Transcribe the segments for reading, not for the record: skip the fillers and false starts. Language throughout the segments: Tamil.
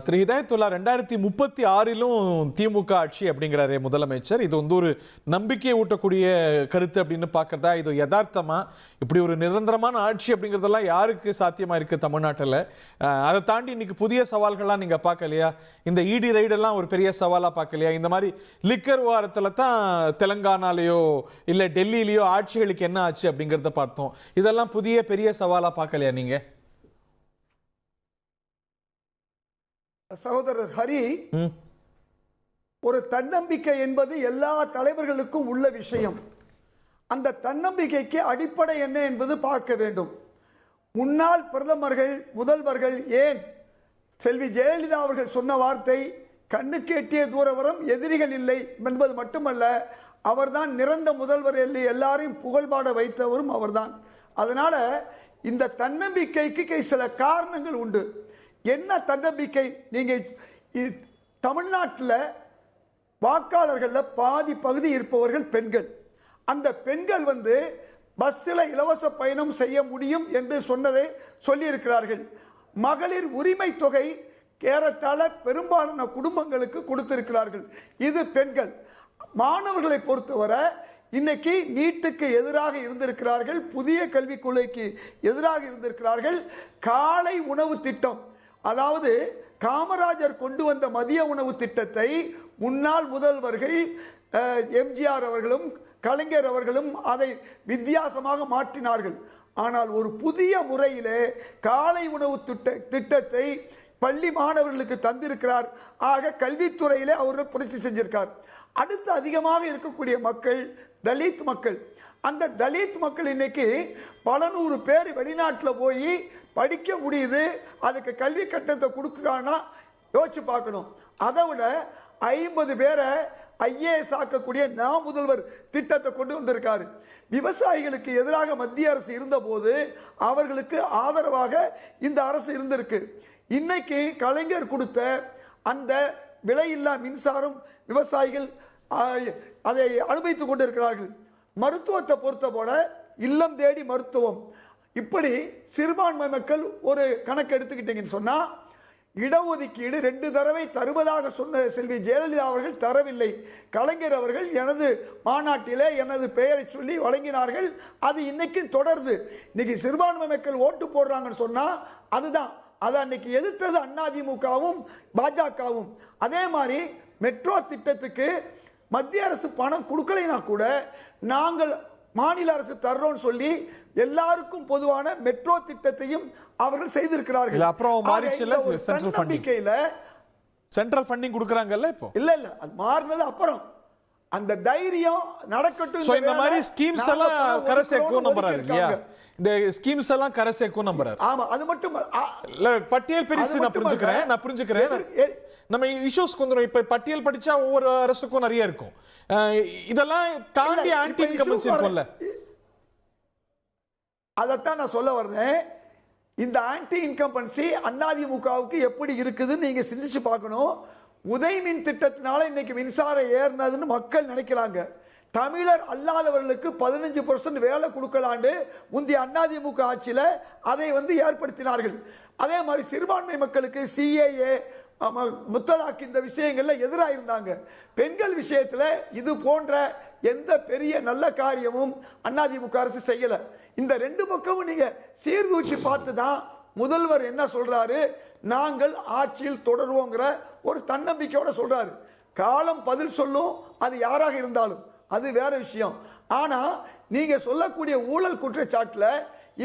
திரு ஹிதாயத்துல்லா 2036 திமுக ஆட்சி அப்படிங்கிறாரே முதலமைச்சர். இது வந்து ஒரு நம்பிக்கையை ஊட்டக்கூடிய கருத்து அப்படின்னு பார்க்கறதா? இது யதார்த்தமா? இப்படி ஒரு நிரந்தரமான ஆட்சி அப்படிங்கிறதெல்லாம் யாருக்கு சாத்தியமா இருக்கு தமிழ்நாட்டில்? அதை தாண்டி இன்னைக்கு புதிய சவால்கள்லாம் நீங்க பார்க்கலையா? இந்த இடி ரைடெல்லாம் ஒரு பெரிய சவாலா பார்க்கலையா? இந்த மாதிரி லிக்கர் வாரத்துல தான் தெலங்கானாலேயோ இல்லை டெல்லியிலேயோ ஆட்சிகளுக்கு என்ன ஆச்சு அப்படிங்கிறத பார்த்தோம். இதெல்லாம் புதிய பெரிய சவாலா பார்க்கலையா நீங்க? சகோதரர் ஹரி, ஒரு தன்னம்பிக்கை என்பது எல்லா தலைவர்களுக்கும் உள்ள விஷயம். அந்த தன்னம்பிக்கைக்கு அடிப்படை என்ன என்பது பார்க்க வேண்டும். முன்னாள் பிரதமர்கள், முதல்வர்கள், ஏன் செல்வி ஜெயலலிதா அவர்கள் சொன்ன வார்த்தை கண்ணுக்கு எட்டிய தூரவரம் எதிரிகள் இல்லை என்பது மட்டுமல்ல, அவர்தான் நிரந்த முதல்வர், எல்லாரையும் புகழ்பாட வைத்தவரும் அவர்தான். அதனால இந்த தன்னம்பிக்கைக்கு சில காரணங்கள் உண்டு. என்ன தன்னம்பிக்கை? நீங்கள் தமிழ்நாட்டில் வாக்காளர்களில் பாதி பகுதி இருப்பவர்கள் பெண்கள். அந்த பெண்கள் பஸ்ஸில் இலவச பயணம் செய்ய முடியும் என்று சொன்னதை சொல்லியிருக்கிறார்கள். மகளிர் உரிமை தொகை ஏறத்தாழ பெரும்பாலான குடும்பங்களுக்கு கொடுத்திருக்கிறார்கள். இது பெண்கள். மாணவர்களை பொறுத்தவரை இன்னைக்கு நீட்டுக்கு எதிராக இருந்திருக்கிறார்கள், புதிய கல்விக் கொள்கைக்கு எதிராக இருந்திருக்கிறார்கள். காலை உணவு திட்டம், அதாவது காமராஜர் கொண்டு வந்த மதிய உணவு திட்டத்தை முன்னாள் முதல்வர்கள் எம்ஜிஆர் அவர்களும் கலைஞர் அவர்களும் அதை வித்தியாசமாக மாற்றினார்கள். ஆனால் ஒரு புதிய முறையிலே காலை உணவு திட்டத்தை பள்ளி மாணவர்களுக்கு தந்திருக்கிறார். ஆக கல்வித்துறையிலே அவர்கள் புரட்சி செஞ்சிருக்கார். அடுத்து அதிகமாக இருக்கக்கூடிய மக்கள் தலித் மக்கள். அந்த தலித் மக்கள் இன்னைக்கு பல நூறு பேர் வெளிநாட்டில் போய் படிக்க முடியுது. அதுக்கு கல்வி கட்டணத்தை கொடுக்குறான்னா யோசிச்சு பார்க்கணும். அதை விட 50 பேரை ஐஏஎஸ் ஆக்கக்கூடிய நாம் முதல்வர் திட்டத்தை கொண்டு வந்திருக்காரு. விவசாயிகளுக்கு எதிராக மத்திய அரசு இருந்தபோது அவர்களுக்கு ஆதரவாக இந்த அரசு இருந்திருக்கு. இன்னைக்கு கலைஞர் கொடுத்த அந்த விலையில்லா மின்சாரம் விவசாயிகள் அதை அனுபவித்துக் கொண்டிருக்கிறார்கள். மருத்துவத்தை பொறுத்தபோல இல்லம் தேடி மருத்துவம். இப்படி சிறுபான்மை மக்கள் ஒரு கணக்கு எடுத்துக்கிட்டீங்கன்னு சொன்னா, இடஒதுக்கீடு 2 தடவை தருவதாக சொன்ன செல்வி ஜெயலலிதா அவர்கள் தரவில்லை. கலைஞர் அவர்கள் எனது மாநாட்டிலே எனது பெயரை சொல்லி வழங்கினார்கள். அது இன்னைக்கு தொடருது. இன்னைக்கு சிறுபான்மை மக்கள் ஓட்டு போடுறாங்கன்னு சொன்னா அதுதான். அதை அன்னைக்கு எதிர்த்தது அதிமுகவும் பாஜகவும். அதே மாதிரி மெட்ரோ திட்டத்துக்கு மத்திய அரசு பணம் கொடுக்கலைனா கூட நாங்கள் மாநில அரசு தர்றோம்னு சொல்லி எல்லாருக்கும் பொதுவான மெட்ரோ திட்டத்தையும் அவர்கள் செய்திருக்கிறார்கள். அப்புறம் சென்ட்ரல் ஃபண்டிங் கொடுக்கறாங்கல்ல. இப்போ இல்ல அது மாறினது அப்புறம். அந்த தைரியம் நடக்கட்டும். இந்த மாதிரி ஸ்கீம்ஸ் எல்லாம் கரை சேர்க்கும் நம்புறாரு இல்லையா? இந்த ஸ்கீம்ஸ் எல்லாம் கரை சேர்க்கும் நம்புறாரு. ஆமா, அது மட்டும் இல்ல. பட்டியல் பெருசு நான் புரிஞ்சுக்கிறேன். நம்ம இஷ்யூஸ் கொஞ்சம் இப்ப பட்டியல் படிச்சா ஒவ்வொரு அரசுக்கும் நிறைய இருக்கும். இதெல்லாம் தாண்டி ஆன்டி இன்கம்பன்சி இருக்கும்ல. அதைத்தான் நான் சொல்ல வர்றேன். இந்த ஆன்டி இன்கம்பன்சி அதிமுகவுக்கு எப்படி இருக்குதுன்னு நீங்க சிந்திச்சு பார்க்கணும். உதய் மின் திட்டத்தினால இன்னைக்கு மின்சாரம் ஏறினதுன்னு மக்கள் நினைக்கிறாங்க. தமிழர் அல்லாதவர்களுக்கு 15% வேலை கொடுக்கலாண்டு முந்தைய அதிமுக ஆட்சியில அதை ஏற்படுத்தினார்கள். அதே மாதிரி சிறுபான்மை மக்களுக்கு சிஏஏ முத்தலாக் இந்த விஷயங்கள்ல எதிராக இருந்தாங்க. பெண்கள் விஷயத்துல இது போன்ற எந்த பெரிய நல்ல காரியமும் அதிமுக அரசு செய்யல. இந்த 2 பக்கமும் நீங்க சீர்தூக்கி பார்த்து தான் முதல்வர் என்ன சொல்றாரு, நாங்கள் ஆட்சியில் தொடருவோங்கிற ஒரு தன்னம்பிக்கையோட சொல்றாரு. காலம் பதில் சொல்லும், அது யாராக இருந்தாலும் அது வேற விஷயம். ஆனா நீங்க சொல்லக்கூடிய ஊழல் குற்றச்சாட்டுல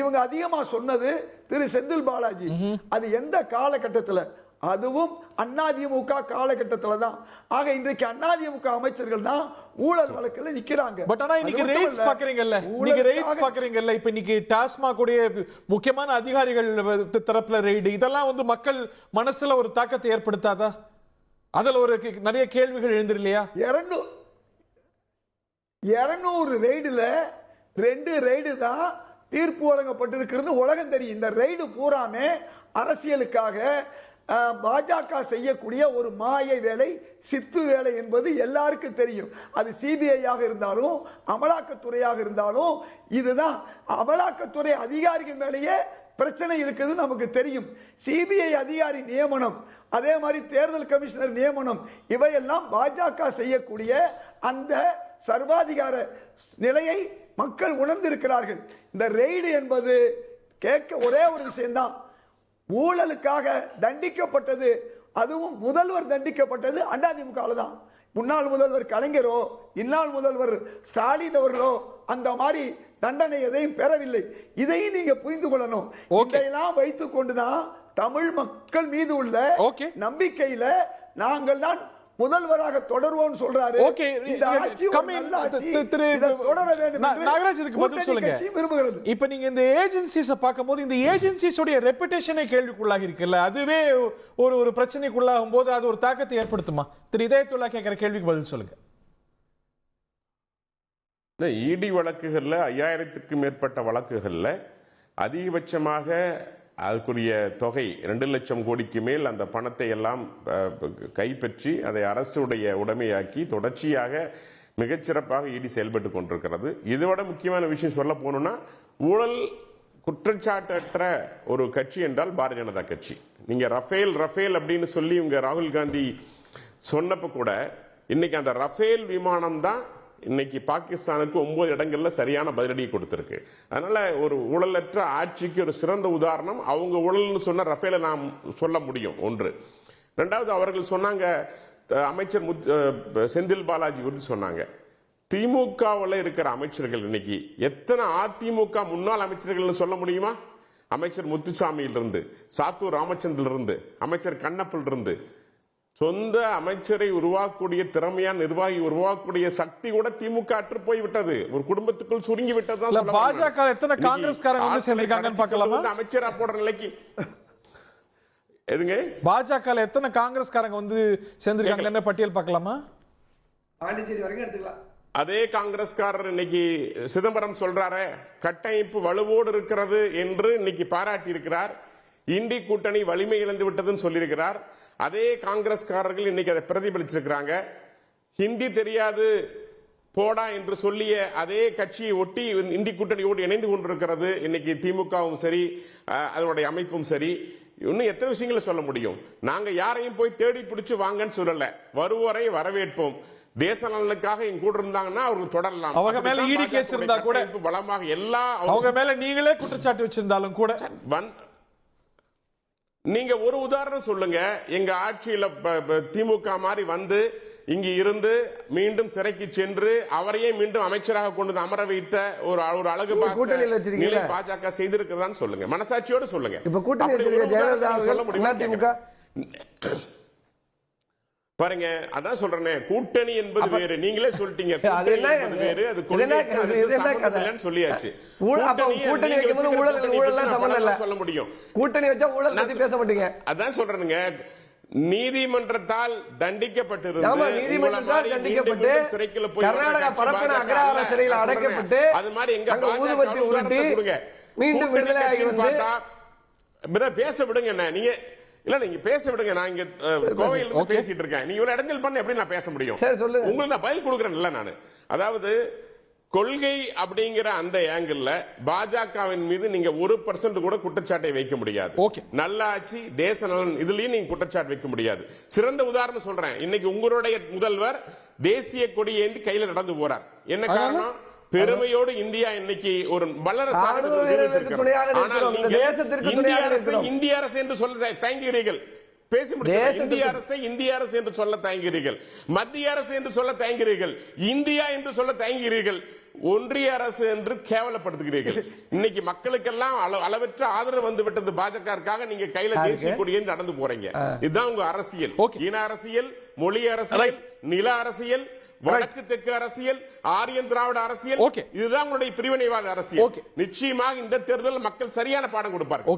இவங்க அதிகமா சொன்னது திரு செந்தில் பாலாஜி. அது எந்த காலகட்டத்தில்? அதுவும் அதிமுக காலகட்டத்தில் தான். ஆக இன்றைக்கு அதிமுக அமைச்சர்கள் தான் ஊழல் வழக்கில் நிக்கிறாங்க. பட் ஆனா இன்னைக்கு ரேட்ஸ் பாக்குறீங்கல்ல, இப்ப இன்னைக்கு டாஸ்மாக் உடைய முக்கியமான அதிகாரிகள் தரப்புல ரெய்டு, இதெல்லாம் மக்கள் மனசுல ஒரு தாக்கத்தை ஏற்படுத்தாதா? அதுல ஒரு நிறைய கேள்விகள் எழுந்திருலையா? 200 ரெய்டுல 2 ரெய்டு தான் தீர்ப்பு வழங்கப்பட்டிருக்கிறது உலகம் தெரியும். இந்த ரெய்டு பூராமே அரசியலுக்காக பாஜக செய்யக்கூடிய ஒரு மாயை வேலை, சித்து வேலை என்பது எல்லாருக்கும் தெரியும். அது சிபிஐயாக இருந்தாலும் அமலாக்கத்துறையாக இருந்தாலும் இதுதான். அமலாக்கத்துறை அதிகாரிகள் மேலேயே பிரச்சனை இருக்குது நமக்கு தெரியும். சிபிஐ அதிகாரி நியமனம், அதே மாதிரி தேர்தல் கமிஷனர் நியமனம், இவையெல்லாம் பாஜக செய்யக்கூடிய அந்த சர்வாதிகார நிலையை மக்கள் உணர்ந்திருக்கிறார்கள். இந்த ரெய்டு என்பது கேட்க ஒரே ஒரு விஷயம்தான், ஊழலுக்காக தண்டிக்கப்பட்டது, அதுவும் முதல்வர் தண்டிக்கப்பட்டது அதிமுக தான். முன்னாள் முதல்வர் கலைஞரோ இந்நாள் முதல்வர் ஸ்டாலின் அவர்களோ அந்த மாதிரி தண்டனை எதையும் பெறவில்லை. இதையும் நீங்க புரிந்து கொள்ளணும். இதையெல்லாம் வைத்துக் கொண்டுதான் தமிழ் மக்கள் மீது உள்ள நம்பிக்கையில நாங்கள் தான் முதல்வராக தொடர்வோம் சொல்றாரு. இந்த ஆட்சி நல்ல ஆட்சி, இதை தொடர வேண்டும் என்று கூட்டணி கட்சி விரும்புகிறது. இப்ப நீங்க இந்த ஏஜென்சிஸ பார்க்கும்போது இந்த ஏஜென்சிஸோட ரெபுடேஷனே கேள்விக்குள்ளாகி இருக்குல்ல, அதுவே ஒரு பிரச்சனைக்குள்ளாகும் போது அது ஒரு தாக்கத்தை ஏற்படுத்துமா? திரு இதயத்துல்லா கேட்கிற கேள்விக்கு பதில் சொல்லுங்க. இந்த இடி வழக்குகள்ல 5000க்கும் மேற்பட்ட வழக்குகள்ல அதிகபட்சமாக அதுக்குரிய தொகை 2 லட்சம் கோடிக்கு மேல் அந்த பணத்தை எல்லாம் கைப்பற்றி அதை அரசுடைய உடைமையாக்கி தொடர்ச்சியாக மிகச்சிறப்பாக இடி செயல்பட்டு கொண்டிருக்கிறது. இதோட முக்கியமான விஷயம் சொல்ல போனோம்னா, ஊழல் குற்றச்சாட்டற்ற ஒரு கட்சி என்றால் பாரதிய ஜனதா கட்சி. நீங்க ரஃபேல் அப்படின்னு சொல்லி இவங்க ராகுல் காந்தி சொன்னப்ப கூட இன்னைக்கு அந்த ரஃபேல் விமானம் தான் இன்னைக்கு பாகிஸ்தானுக்கு 9 இடங்கள்ல சரியான பதிலடி கொடுத்திருக்கு. அதனால ஒரு ஊழலற்ற ஆட்சிக்கு ஒரு சிறந்த உதாரணம் அவங்க ஊழல்னு சொன்ன ரஃபேலை நாம் சொல்ல முடியும். ஒன்று. இரண்டாவது, அவர்கள் சொன்னாங்க, அமைச்சர் செந்தில் பாலாஜி குறித்து சொன்னாங்க, திமுகவில் இருக்கிற அமைச்சர்கள் இன்னைக்கு எத்தனை அதிமுக முன்னாள் அமைச்சர்கள் சொல்ல முடியுமா? அமைச்சர் முத்துசாமியிலிருந்து, சாத்தூர் ராமச்சந்திரிலிருந்து, அமைச்சர் கண்ணப்பிலிருந்து, சொந்த அமைச்சரை உருவாக்கக்கூடிய திறமையான நிர்வாகி உருவாக்கக்கூடிய சக்தி கூட திமுக அற்று போய் விட்டது. ஒரு குடும்பத்துக்குள் சுருங்கி விட்டது. பாஜக எத்தனை காங்கிரஸ்காரங்க வந்து சேர்ந்திருக்காங்கன்னு பார்க்கலாமா? அமைச்சரா போடுற நிலைக்கு எதுங்க? பாஜக எத்தனை காங்கிரஸ்காரங்க வந்து சேர்ந்திருக்காங்கன்னு பட்டியல் பார்க்கலாமா? பாண்டிச்சேரி வரைக்கும் எடுத்துக்கலாம். அதே காங்கிரஸ்காரர் இன்னைக்கு சிதம்பரம் சொல்றாரு, கட்டமைப்பு வலுவோடு இருக்கிறது என்று இன்னைக்கு பாராட்டி இருக்கிறார். இண்டி கூட்டணி வலிமை இழந்து விட்டதுன்னு சொல்லியிருக்கிறார். அதே காங்கிரஸ்காரர்கள் இன்னைக்கு அதை பிரதிபலிச்சிருக்கிறாங்க. ஹிந்தி தெரியாது போடா என்று சொல்லிய அதே கட்சியை ஒட்டி இண்டி கூட்டணியோடு இணைந்து கொண்டிருக்கிறது இன்னைக்கு திமுகவும் சரி, அதனுடைய அமைப்பும் சரி. இன்னும் எத்தனை விஷயங்களை சொல்ல முடியும்? நாங்க யாரையும் போய் தேடி பிடிச்சு வாங்கன்னு சொல்லல, வருவோரை வரவேற்போம். தேச நலனுக்காக எங்க கூட இருந்தாங்கன்னா அவர்கள் தொடரலாம். அவங்க மேல ஈடி கேஸ் இருந்தா கூட பலமாக எல்லா அவங்க மேல நீங்களே குற்றச்சாட்டு வச்சிருந்தாலும் கூட நீங்க ஒரு உதாரணம் சொல்லுங்க. எங்க ஆட்சியில திமுக மாதிரி வந்து இங்க இருந்து மீண்டும் சிறைக்கு சென்று அவரையே மீண்டும் அமைச்சராக கொண்டு அமர வைத்த ஒரு அழகு நிலை பாஜக செய்திருக்கிறதான்னு சொல்லுங்க, மனசாட்சியோடு சொல்லுங்க. இப்ப கூட்டணி சொல்ல முடியும் பாருங்க. அதான் சொல்றேன், கூட்டணி என்பது வேறு. நீங்களே சொல்லிட்டீங்க வேறு, அது சொல்லியாச்சு. கூட்டணி வைக்கும்போது ஊழல் சம்பந்தம் இல்ல சொல்ல முடியும். கூட்டணி வச்சா ஊழல் பத்தி பேச மாட்டீங்க. அதான் சொல்றேனுங்க, நீதிமன்றத்தால் தண்டிக்கப்பட்டிருந்து நீதிமன்றத்தால் தண்டிக்கப்பட்டு கர்நாடகா பரப்பன அக்ரஹார சிறையில் அடைக்கப்பட்டு அது மாதிரி எங்க ஊதுபத்தி உருட்டி மீண்டும் விடுதலை ஆகி வந்து பேச விடுங்க. நீங்க இல்ல, நீங்க பேச விடுங்க. நான் இங்க கோவையில இருந்து பேசிட்டு இருக்கேன். நீங்க இவ்வளவு இடைஞ்சல் பண்ண எப்படி நான் பேச முடியும்? உங்களுக்கு நான் பதில் கொடுக்கறேன். இல்ல, நானு அதாவது கொள்கை அப்படிங்கிற அந்த ஆங்கிள் பாஜகவின் மீது நீங்க 1% கூட குற்றச்சாட்டை வைக்க முடியாது. நல்ல ஆட்சி, தேச நலன், இதுலயும் நீங்க குற்றச்சாட்டு வைக்க முடியாது. சிறந்த உதாரணம் சொல்றேன். இன்னைக்கு உங்களுடைய முதல்வர் தேசிய கொடி ஏந்தி கையில நடந்து போறார். என்ன காரணம்? பெருமையோடு இந்தியா இன்னைக்கு ஒரு வல்லரசாக இந்திய அரசு என்று சொல்ல தயங்குகிறீர்கள். பேச முடியும். இந்திய அரசு என்று சொல்ல தயங்குகிறீர்கள், மத்திய அரசு என்று சொல்ல தயங்குகிறீர்கள், இந்தியா என்று சொல்ல தயங்குகிறீர்கள், ஒன்றிய அரசு என்று கேவலப்படுத்துகிறீர்கள். இன்னைக்கு மக்களுக்கெல்லாம் அளவற்ற ஆதரவு வந்து விட்டது பாஜக. நீங்க கையில தேசிய கொடியை நடந்து போறீங்க. இதுதான் உங்க அரசியல். இன அரசியல், மொழி அரசியல், நில அரசியல், வடக்கு தெற்கு அரசியல், ஆரியன் திராவிட அரசியல், இதுதான் உங்களுடைய பிரிவினைவாத அரசியல். நிச்சயமாக இந்த தேர்தல் மக்கள் சரியான பாடம் கொடுப்பார்கள்.